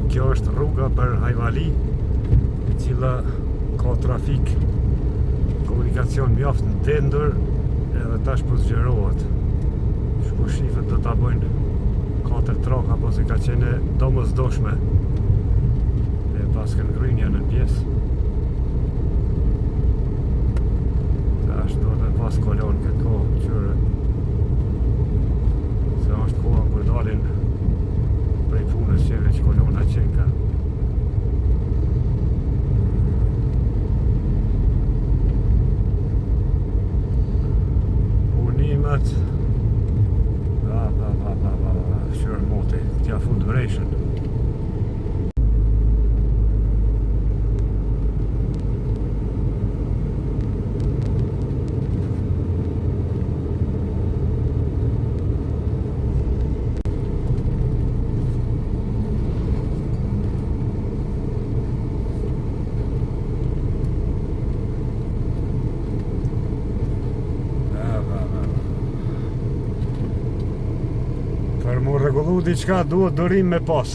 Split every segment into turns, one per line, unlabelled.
Kjo është rruga për Hajvali, e cila ka trafik, komunikacion mjaft në tendër, edhe tash po zgjerohet. Shku shifët do ta bëjnë 4 troka, po se ka qene domosdoshme. E pas kanë ngrinja në pjesë. Tash do të pas kolon këtë kohë qyre. Se është koha kur dalin prej punës që veç kolona qenka. Punimet Sure moti, tja fund vrejshën. Për mu rregullu diçka duhet dorim me pas.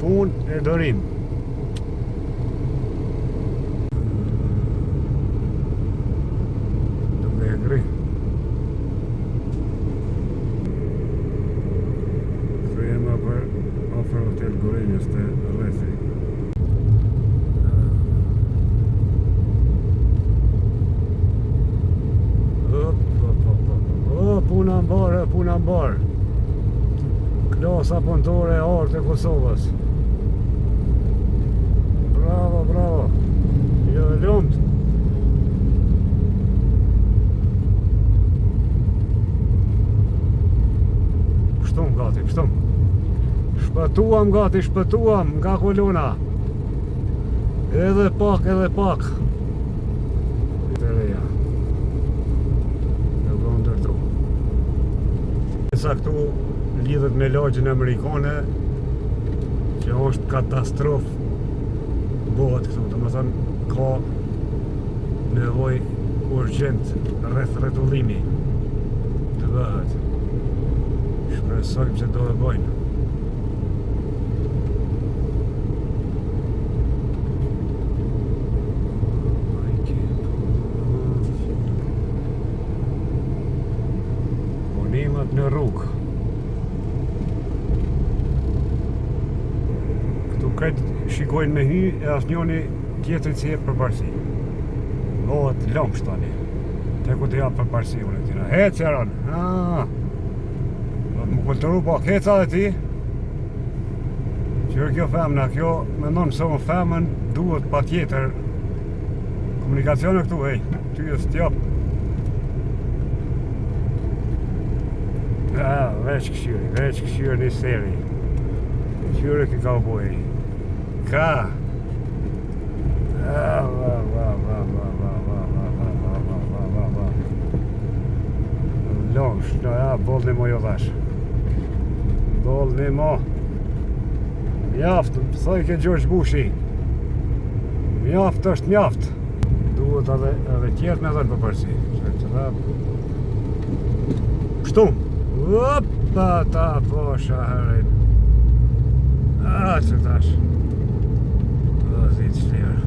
Punë e dorim. Duke e gri. Kryema për ofër hotel Gorenjës të rrethi. Puna mbarë. Klasa punëtore e artë e Kosovës. Bravo. Jo e lumt. Pështum gati, pështum. Shpëtuam nga kolona. Edhe pak. Të reja. E do ndërtu. Sa këtu lidhet me lagjën amerikane, që është katastrofë bëhet këtu, do më thënë ka nevoj urgjent rreth rretullimi të bëhet. Shpresojmë se do e bëjnë. Punimet në rrugë. Këtë shikojnë me hy e asë njoni tjetërit si e përparsi. Lohet lëmsh tani. Te ku të japë përparsi unë e tina. Hec jaran! Do të më kulturu pak, heca dhe ti. Qërë kjo femna, kjo me nëmë se më femën duhet pa tjetër komunikacione këtu, ty e së t'japë. Veç këshyri një seri. Këshyri ki ka u bojë. Ka Lëmsh, bollni mo jo dhash. Bollni mo. Mjaft, thoj ke George Bushi. Mjaft është mjaft. Duhet edhe tjertë me dhërë përpërsi. Pështum. Opa ta posha herin. Që tash. Zitë shtirë.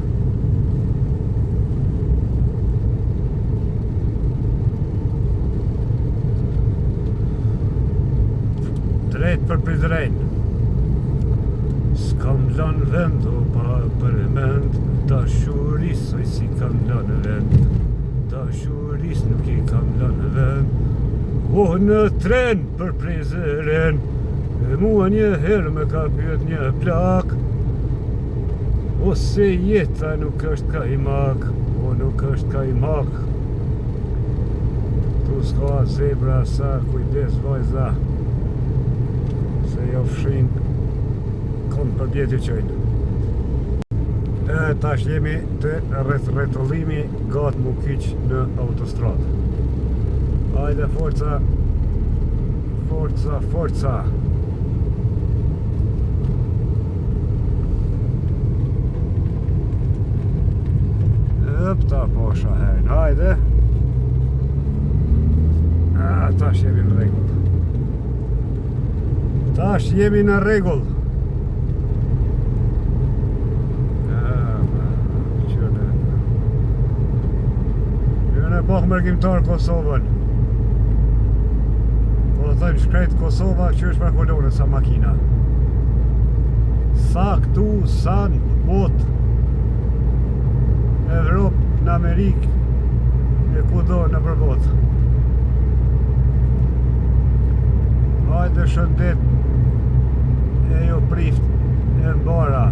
Drejt për pridrejnë. S'kam lanë vend, o pa për mend. Dashuris, oj si kam lanë vend. Dashuris nuk i kam lanë vend. O në tren për prizëren. E mua një herë me ka pyet një plak. Ose jeta nuk është ka i mak, o nuk është ka i mak. Tu s'ka zebra sa, kujdes vajza. Se jo fshin kon për bjeti qojnë. Tash jemi të rretullimi gatë mu kyq në autostradë. Hajde forca. Ta posha herën, hajde. Tash jemi në rregull. Me bëhë mërgjimtar Kosovën. Po thëjmë shkrejt Kosova që është për kolore sa makina. Sa këtu, sa në botë, Evropë, në Amerikë, e kudo në përbotë. Hajde shëndet, e jo prift, e mbara.